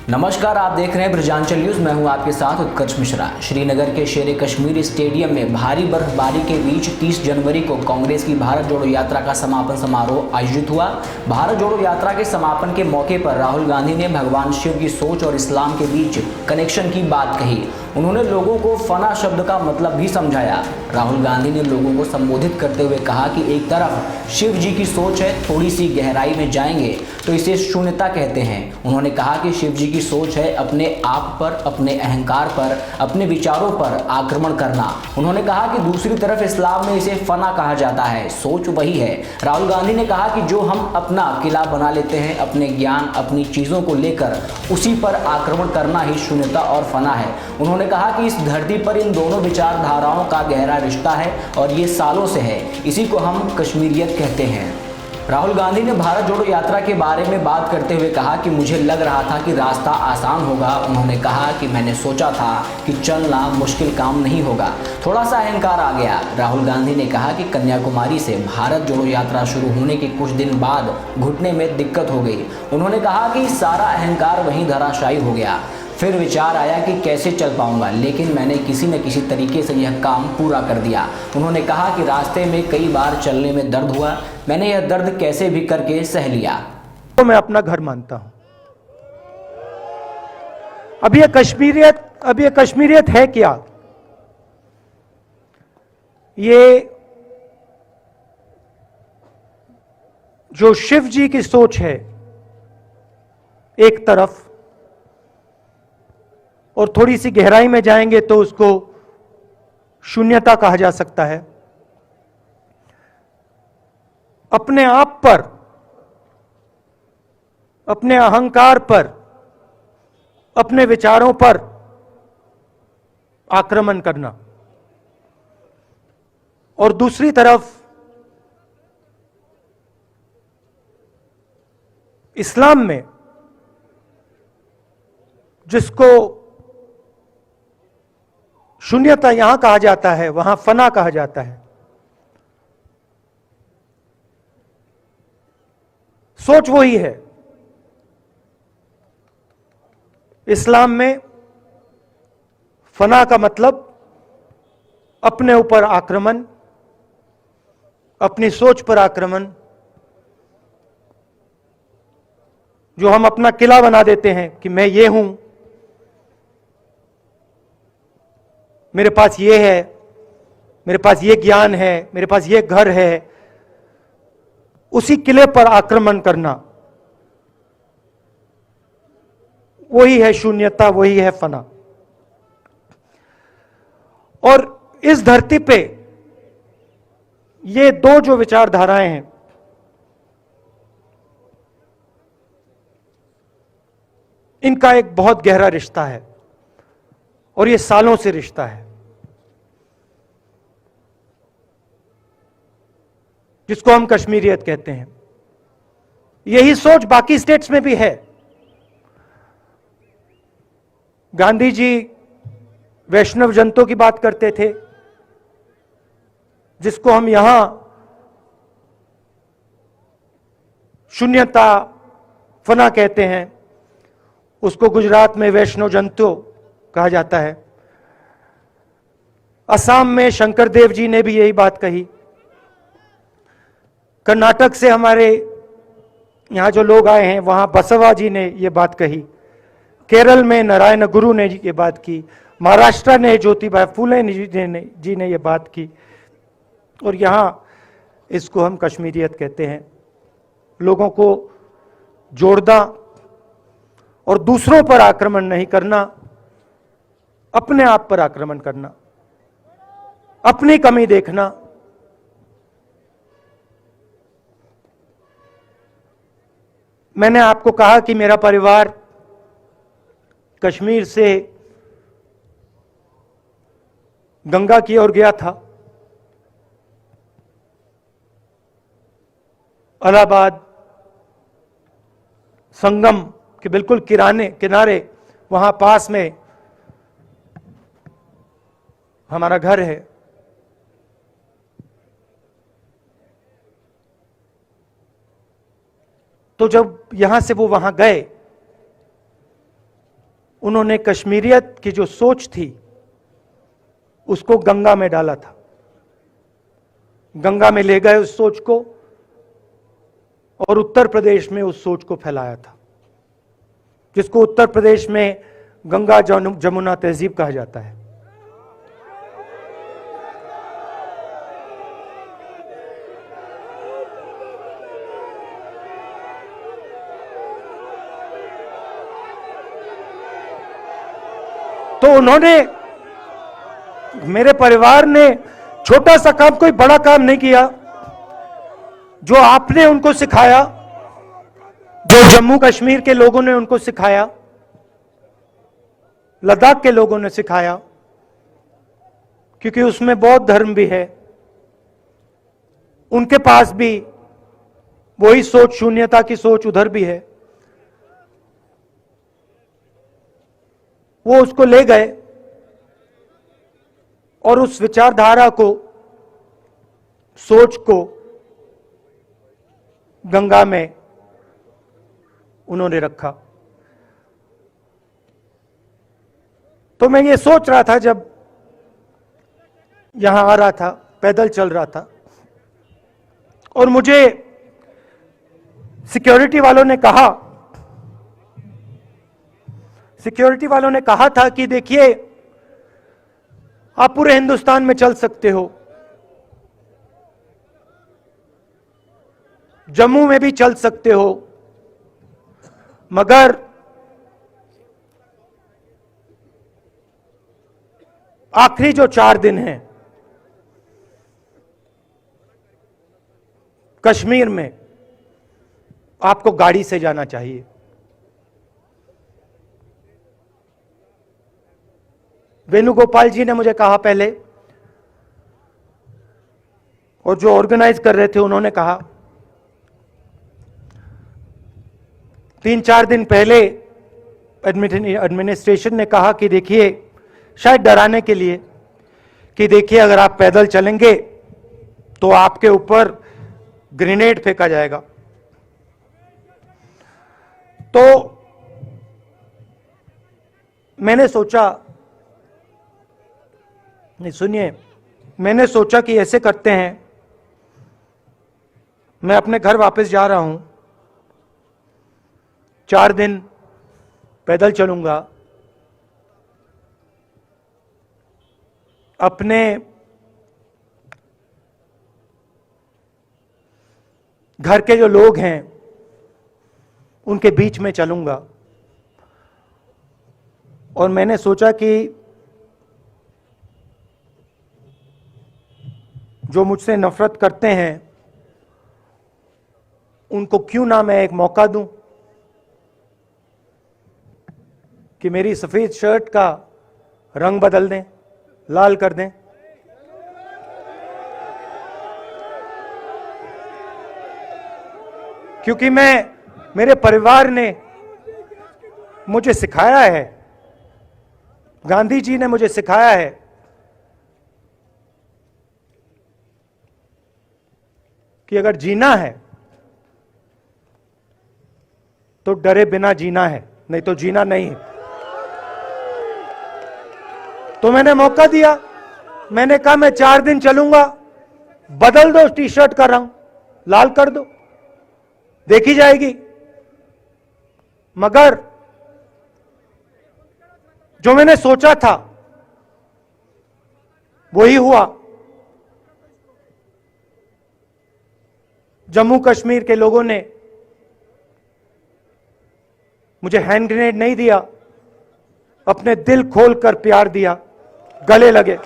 नमस्कार, आप देख रहे हैं ब्रजांचल न्यूज। मैं हूं आपके साथ उत्कर्ष मिश्रा। श्रीनगर के शेर कश्मीर स्टेडियम में भारी बर्फबारी के बीच 30 जनवरी को कांग्रेस की भारत जोड़ो यात्रा का समापन समारोह आयोजित हुआ। भारत जोड़ो यात्रा के समापन के मौके पर राहुल गांधी ने भगवान शिव की सोच और इस्लाम के बीच कनेक्शन की बात कही। उन्होंने लोगों को फना शब्द का मतलब भी समझाया। राहुल गांधी ने लोगों को संबोधित करते हुए कहा कि एक तरफ शिव जी की सोच है, थोड़ी सी गहराई में जाएंगे तो इसे शून्यता कहते हैं। उन्होंने कहा कि शिव जी की सोच है अपने आप पर, अपने अहंकार पर, अपने विचारों पर आक्रमण करना। उन्होंने कहा कि दूसरी तरफ इस्लाम में इसे फना कहा जाता है, सोच वही है। राहुल गांधी ने कहा कि जो हम अपना किला बना लेते हैं अपने ज्ञान, अपनी चीज़ों को लेकर, उसी पर आक्रमण करना ही शून्यता और फना है। उन्होंने कहा कि इस धरती पर इन दोनों विचारधाराओं का गहरा रिश्ता है और ये सालों से है। इसी को हम कश्मीरियत कहते हैं। राहुल गांधी ने भारत जोड़ो यात्रा के बारे में बात करते हुए कहा कि मुझे लग रहा था कि रास्ता आसान होगा। उन्होंने कहा कि मैंने सोचा था कि चलना मुश्किल काम नहीं होगा, थोड़ा सा अहंकार आ गया। राहुल गांधी ने कहा कि कन्याकुमारी से भारत जोड़ो यात्रा शुरू होने के कुछ दिन बाद घुटने में दिक्कत हो गई। उन्होंने कहा कि सारा अहंकार वहीं धराशायी हो गया। फिर विचार आया कि कैसे चल पाऊंगा, लेकिन मैंने किसी न किसी तरीके से यह काम पूरा कर दिया। उन्होंने कहा कि रास्ते में कई बार चलने में दर्द हुआ, मैंने यह दर्द कैसे भी करके सह लिया। तो मैं अपना घर मानता हूं। अब यह कश्मीरियत है क्या? ये जो शिव जी की सोच है एक तरफ, और थोड़ी सी गहराई में जाएंगे तो उसको शून्यता कहा जा सकता है। अपने आप पर, अपने अहंकार पर, अपने विचारों पर आक्रमण करना, और दूसरी तरफ इस्लाम में जिसको शून्यता यहां कहा जाता है वहां फना कहा जाता है। सोच वही है। इस्लाम में फना का मतलब अपने ऊपर आक्रमण, अपनी सोच पर आक्रमण, जो हम अपना किला बना देते हैं कि मैं ये हूं, मेरे पास ये है, मेरे पास ये ज्ञान है, मेरे पास ये घर है, उसी किले पर आक्रमण करना, वही है शून्यता, वही है फना। और इस धरती पे ये दो जो विचारधाराएं हैं, इनका एक बहुत गहरा रिश्ता है और ये सालों से रिश्ता है, जिसको हम कश्मीरियत कहते हैं। यही सोच बाकी स्टेट्स में भी है। गांधी जी वैष्णव जनतों की बात करते थे, जिसको हम यहां शून्यता, फना कहते हैं, उसको गुजरात में वैष्णव जनतो कहा जाता है। असम में शंकर देव जी ने भी यही बात कही। कर्नाटक से हमारे यहां जो लोग आए हैं वहां बसवा जी ने यह बात कही। केरल में नारायण गुरु ने ये बात की। महाराष्ट्र ने ज्योतिबा फुले जी ने यह बात की। और यहां इसको हम कश्मीरियत कहते हैं। लोगों को जोड़ना और दूसरों पर आक्रमण नहीं करना, अपने आप पर आक्रमण करना, अपनी कमी देखना। मैंने आपको कहा कि मेरा परिवार कश्मीर से गंगा की ओर गया था। इलाहाबाद संगम के बिल्कुल किनारे वहां पास में हमारा घर है। तो जब यहां से वो वहां गए उन्होंने कश्मीरियत की जो सोच थी उसको गंगा में डाला था, गंगा में ले गए उस सोच को और उत्तर प्रदेश में उस सोच को फैलाया था, जिसको उत्तर प्रदेश में गंगा जमुना तहजीब कहा जाता है। तो उन्होंने, मेरे परिवार ने छोटा सा काम, कोई बड़ा काम नहीं किया। जो आपने उनको सिखाया, जो जम्मू कश्मीर के लोगों ने उनको सिखाया, लद्दाख के लोगों ने सिखाया, क्योंकि उसमें बौद्ध धर्म भी है, उनके पास भी वही सोच, शून्यता की सोच उधर भी है। वो उसको ले गए और उस विचारधारा को, सोच को गंगा में उन्होंने रखा। तो मैं ये सोच रहा था जब यहां आ रहा था, पैदल चल रहा था, और मुझे सिक्योरिटी वालों ने कहा था कि देखिए, आप पूरे हिंदुस्तान में चल सकते हो, जम्मू में भी चल सकते हो, मगर आखिरी जो 4 दिन हैं कश्मीर में, आपको गाड़ी से जाना चाहिए। वेणुगोपाल जी ने मुझे कहा पहले, और जो ऑर्गेनाइज कर रहे थे उन्होंने कहा। 3-4 दिन पहले एडमिनिस्ट्रेशन ने कहा कि देखिए, शायद डराने के लिए, कि देखिए अगर आप पैदल चलेंगे तो आपके ऊपर ग्रेनेड फेंका जाएगा। तो मैंने सोचा, नहीं सुनिए, मैंने सोचा कि ऐसे करते हैं, मैं अपने घर वापस जा रहा हूं, 4 दिन पैदल चलूंगा, अपने घर के जो लोग हैं उनके बीच में चलूंगा। और मैंने सोचा कि जो मुझसे नफरत करते हैं उनको क्यों ना मैं एक मौका दूं कि मेरी सफेद शर्ट का रंग बदल दें, लाल कर दें। क्योंकि मेरे परिवार ने मुझे सिखाया है, गांधी जी ने मुझे सिखाया है कि अगर जीना है तो डरे बिना जीना है, नहीं तो जीना नहीं है। तो मैंने मौका दिया, मैंने कहा मैं 4 दिन चलूंगा, बदल दो टी शर्ट का रंग, लाल कर दो, देखी जाएगी। मगर जो मैंने सोचा था वही हुआ। जम्मू कश्मीर के लोगों ने मुझे हैंड ग्रेनेड नहीं दिया, अपने दिल खोलकर प्यार दिया, गले लगे।